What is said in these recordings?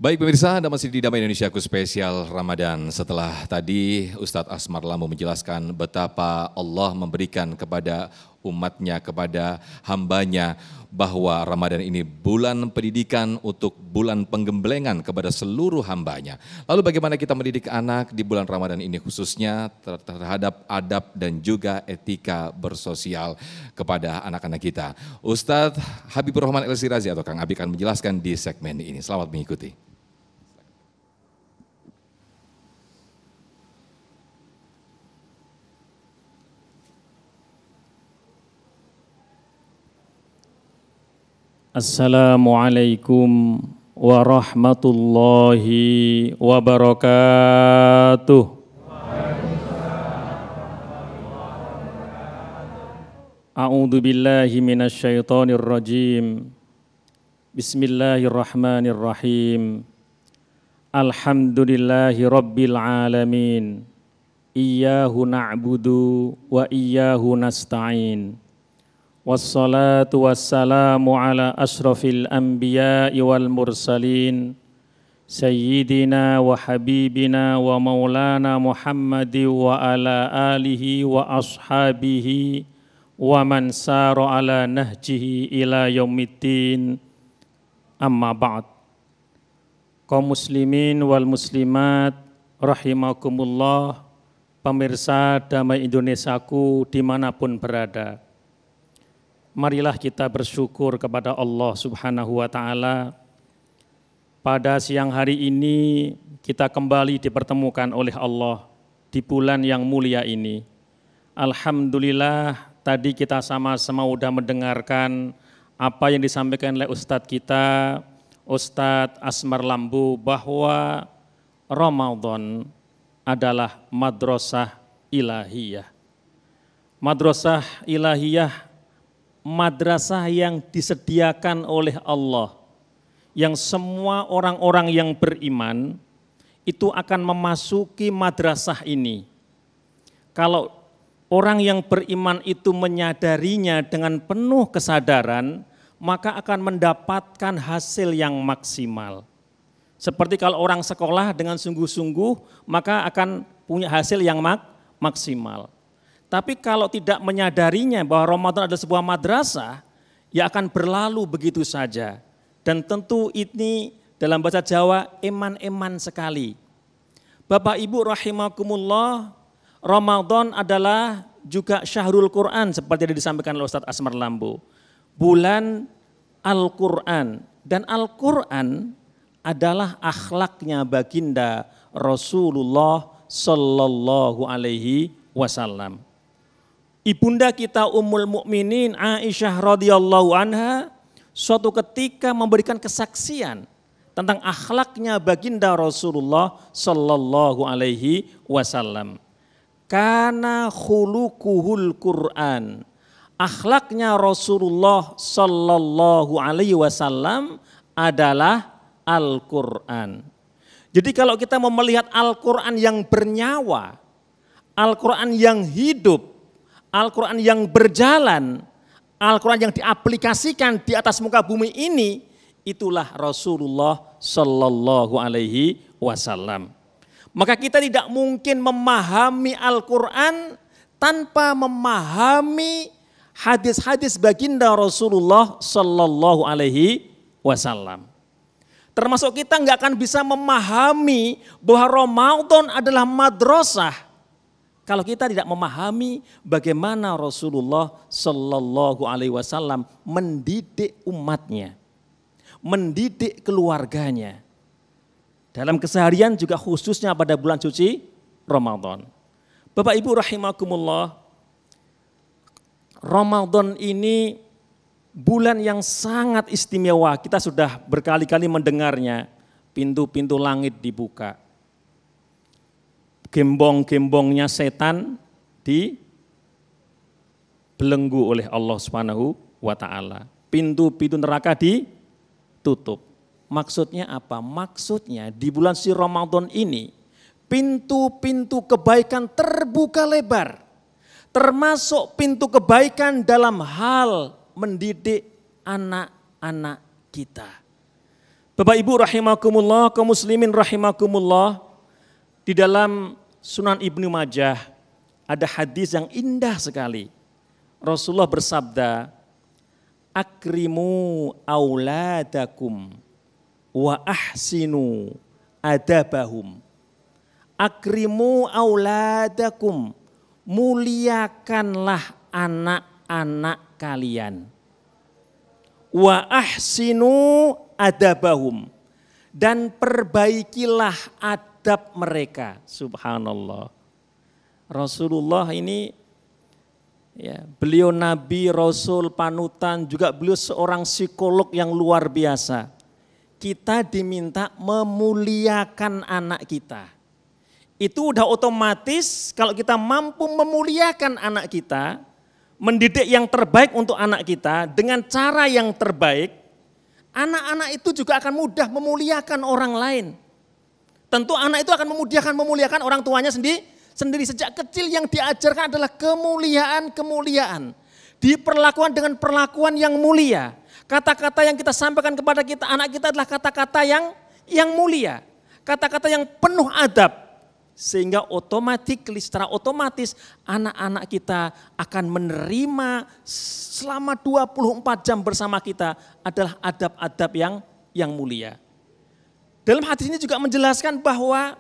Baik pemirsa, Anda masih di Damai Indonesiaku spesial Ramadan. Setelah tadi Ustadz Asmar Lambo menjelaskan betapa Allah memberikan kepada umatnya, kepada hambanya, bahwa Ramadan ini bulan pendidikan untuk bulan penggemblengan kepada seluruh hambanya. Lalu bagaimana kita mendidik anak di bulan Ramadan ini khususnya terhadap adab dan juga etika bersosial kepada anak-anak kita. Ustadz Habibur Rahman El Sirazi atau Kang Abi akan menjelaskan di segmen ini. Selamat mengikuti. Assalamualaikum warahmatullahi wabarakatuh. A'udzu billahi minasy syaithanir rajim. Bismillahirrahmanirrahim. Alhamdulillahi rabbil alamin. Iyyahu na'budu wa iyyahu nasta'in. Wassalatu wassalamu ala ashrafil anbiya'i wal mursalin Sayyidina wa habibina wa maulana Muhammadi wa ala alihi wa ashabihi wa man sara ala nahjihi ila yaumiddin. Amma ba'd. Kaum muslimin wal muslimat rahimakumullah, pemirsa Damai Indonesiaku dimanapun berada. Marilah kita bersyukur kepada Allah Subhanahu wa Ta'ala. Pada siang hari ini kita kembali dipertemukan oleh Allah di bulan yang mulia ini. Alhamdulillah, tadi kita sama-sama sudah mendengarkan apa yang disampaikan oleh Ustadz kita, Ustadz Asmar Lambo, bahwa Ramadan adalah madrasah ilahiyah. Madrasah ilahiyah, madrasah yang disediakan oleh Allah, yang semua orang-orang yang beriman itu akan memasuki madrasah ini. Kalau orang yang beriman itu menyadarinya dengan penuh kesadaran, maka akan mendapatkan hasil yang maksimal. Seperti kalau orang sekolah dengan sungguh-sungguh, maka akan punya hasil yang maksimal. Tapi kalau tidak menyadarinya bahwa Ramadan adalah sebuah madrasah, ya akan berlalu begitu saja. Dan tentu ini dalam bahasa Jawa eman-eman sekali. Bapak Ibu rahimakumullah, Ramadan adalah juga syahrul Quran seperti yang disampaikan oleh Ustadz Asmar Lambo. Bulan Al-Quran, dan Al-Quran adalah akhlaknya baginda Rasulullah Sallallahu Alaihi Wasallam. Ibunda kita Ummul Mukminin Aisyah radhiyallahu anha suatu ketika memberikan kesaksian tentang akhlaknya baginda Rasulullah Sallallahu Alaihi Wasallam. Kana khuluquhul Quran. Akhlaknya Rasulullah Sallallahu Alaihi Wasallam adalah Al-Quran. Jadi kalau kita mau melihat Al-Quran yang bernyawa, Al-Quran yang hidup, Al-Quran yang berjalan, Al-Quran yang diaplikasikan di atas muka bumi ini, itulah Rasulullah Sallallahu Alaihi Wasallam. Maka kita tidak mungkin memahami Al-Quran tanpa memahami hadis-hadis baginda Rasulullah Sallallahu Alaihi Wasallam. Termasuk kita nggak akan bisa memahami bahwa Ramadan adalah madrasah kalau kita tidak memahami bagaimana Rasulullah Sallallahu Alaihi Wasallam mendidik umatnya, mendidik keluarganya. Dalam keseharian juga khususnya pada bulan suci Ramadan. Bapak Ibu rahimakumullah, Ramadan ini bulan yang sangat istimewa. Kita sudah berkali-kali mendengarnya, pintu-pintu langit dibuka. Gembong-gembongnya setan dibelenggu oleh Allah Subhanahu wa Ta'ala. Pintu-pintu neraka ditutup. Maksudnya apa? Maksudnya di bulan suci Ramadan ini pintu-pintu kebaikan terbuka lebar. Termasuk pintu kebaikan dalam hal mendidik anak-anak kita. Bapak Ibu rahimakumullah, kaum muslimin rahimakumullah, di dalam Sunan Ibnu Majah ada hadis yang indah sekali. Rasulullah bersabda, akrimu auladakum wa ahsinu adabahum. Akrimu auladakum, muliakanlah anak-anak kalian. Wa ahsinu adabahum, dan perbaikilah adab mereka. Subhanallah. Rasulullah ini, ya, beliau nabi, rasul, panutan, juga beliau seorang psikolog yang luar biasa. Kita diminta memuliakan anak kita. Itu udah otomatis kalau kita mampu memuliakan anak kita, mendidik yang terbaik untuk anak kita dengan cara yang terbaik, anak-anak itu juga akan mudah memuliakan orang lain. Tentu anak itu akan memuliakan orang tuanya sendiri. Sejak kecil yang diajarkan adalah kemuliaan. Diperlakukan dengan perlakuan yang mulia. Kata-kata yang kita sampaikan kepada anak kita adalah kata-kata yang mulia. Kata-kata yang penuh adab. Sehingga secara otomatis anak-anak kita akan menerima selama 24 jam bersama kita adalah adab-adab yang mulia. Dalam hadis ini juga menjelaskan bahwa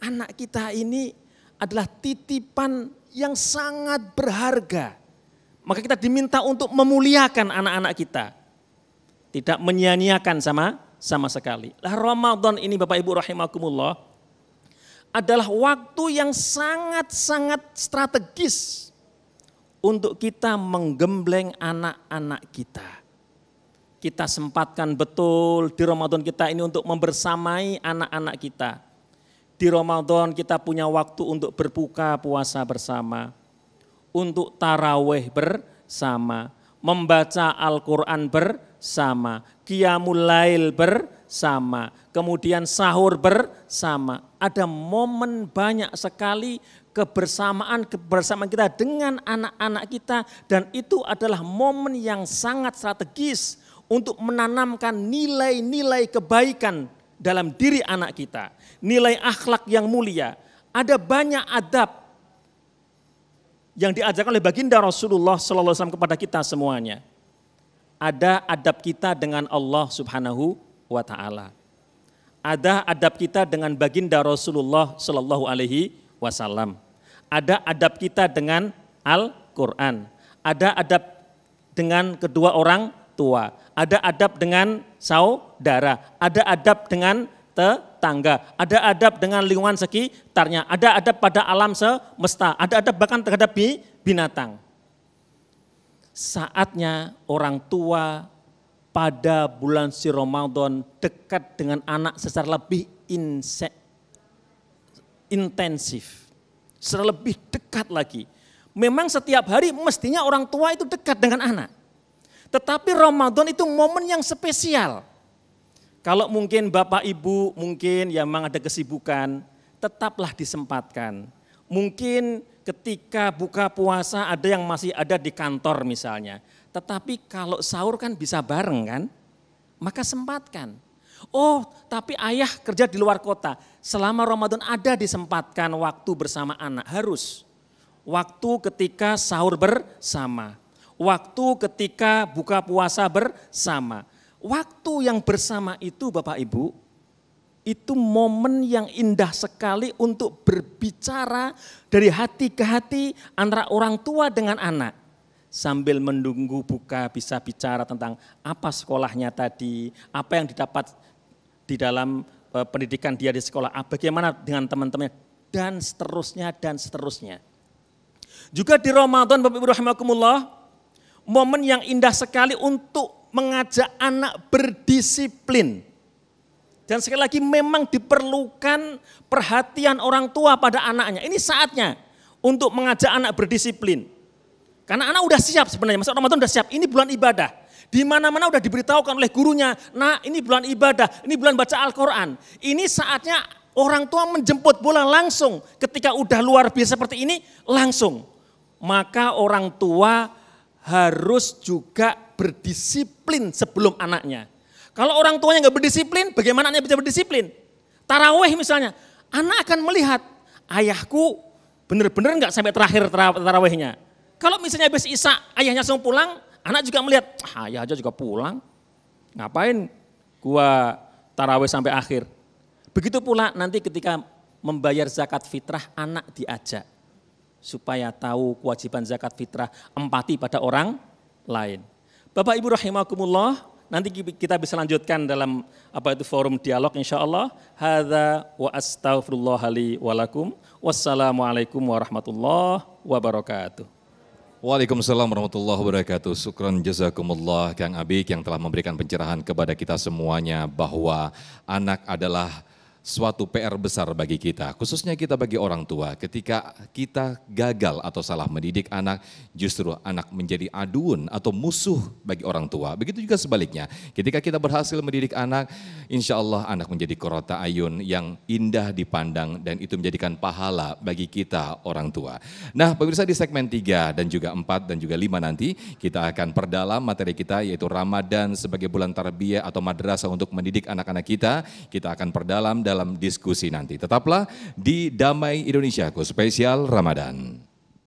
anak kita ini adalah titipan yang sangat berharga. Maka kita diminta untuk memuliakan anak-anak kita. Tidak menyia-nyiakan sama sekali. Ramadan ini Bapak Ibu rahimakumullah adalah waktu yang sangat-sangat strategis untuk kita menggembleng anak-anak kita. Kita sempatkan betul di Ramadan kita ini untuk membersamai anak-anak kita. Di Ramadan kita punya waktu untuk berbuka puasa bersama, untuk tarawih bersama, membaca Al-Quran bersama, qiyamul lail bersama, kemudian sahur bersama. Ada momen banyak sekali kebersamaan kita dengan anak-anak kita, dan itu adalah momen yang sangat strategis untuk menanamkan nilai-nilai kebaikan dalam diri anak kita, nilai akhlak yang mulia. Ada banyak adab yang diajarkan oleh baginda Rasulullah SAW kepada kita semuanya. Ada adab kita dengan Allah Subhanahu wa Ta'ala. Ada adab kita dengan baginda Rasulullah Sallallahu Alaihi Wasallam. Ada adab kita dengan Al-Quran. Ada adab dengan kedua orang tua. Ada adab dengan saudara. Ada adab dengan tetangga. Ada adab dengan lingkungan sekitarnya. Ada adab pada alam semesta. Ada adab bahkan terhadap binatang. Saatnya orang tua pada bulan si Ramadan dekat dengan anak secara lebih intensif, secara lebih dekat lagi. Memang setiap hari mestinya orang tua itu dekat dengan anak. Tetapi Ramadan itu momen yang spesial. Kalau mungkin Bapak Ibu mungkin ya memang ada kesibukan, tetaplah disempatkan. Mungkin ketika buka puasa ada yang masih ada di kantor misalnya. Tetapi kalau sahur kan bisa bareng kan, maka sempatkan. Oh tapi ayah kerja di luar kota, selama Ramadan ada disempatkan waktu bersama anak, harus. Waktu ketika sahur bersama, waktu ketika buka puasa bersama. Waktu yang bersama itu Bapak Ibu, itu momen yang indah sekali untuk berbicara dari hati ke hati antara orang tua dengan anak. Sambil menunggu buka bisa bicara tentang apa sekolahnya tadi, apa yang didapat di dalam pendidikan dia di sekolah, bagaimana dengan teman-temannya, dan seterusnya, dan seterusnya. Juga di Ramadan Bapak Ibu rahimakumullah, momen yang indah sekali untuk mengajak anak berdisiplin. Dan sekali lagi memang diperlukan perhatian orang tua pada anaknya. Ini saatnya untuk mengajak anak berdisiplin. Karena anak udah siap sebenarnya, masa Ramadan udah siap, ini bulan ibadah. Di mana-mana udah diberitahukan oleh gurunya, nah ini bulan ibadah, ini bulan baca Al-Quran. Ini saatnya orang tua menjemput bola langsung, ketika udah luar biasa seperti ini, langsung. Maka orang tua harus juga berdisiplin sebelum anaknya. Kalau orang tuanya nggak berdisiplin, bagaimana anaknya bisa berdisiplin? Taraweh misalnya, anak akan melihat ayahku benar-benar nggak sampai terakhir tarawehnya. Kalau misalnya habis Isya ayahnya langsung pulang, anak juga melihat, ayah aja juga pulang, ngapain gua taraweh sampai akhir. Begitu pula nanti ketika membayar zakat fitrah, anak diajak supaya tahu kewajiban zakat fitrah, empati pada orang lain. Bapak Ibu rahimakumullah, nanti kita bisa lanjutkan dalam forum dialog insyaallah. Hadza wa astaghfirullah li wa lakum. Wassalamualaikum warahmatullahi wabarakatuh. Waalaikumsalam warahmatullahi wabarakatuh. Syukran jazakumullah Kang Abik yang telah memberikan pencerahan kepada kita semuanya bahwa anak adalah suatu PR besar bagi kita, khususnya kita bagi orang tua. Ketika kita gagal atau salah mendidik anak, justru anak menjadi aduan atau musuh bagi orang tua. Begitu juga sebaliknya, ketika kita berhasil mendidik anak, insya Allah anak menjadi qurrata ayun yang indah dipandang dan itu menjadikan pahala bagi kita orang tua. Nah pemirsa, di segmen 3 dan juga 4 dan juga 5 nanti kita akan perdalam materi kita, yaitu Ramadan sebagai bulan tarbiyah atau madrasah untuk mendidik anak-anak kita. Kita akan perdalam dalam diskusi nanti. Tetaplah di Damai Indonesiaku spesial Ramadan.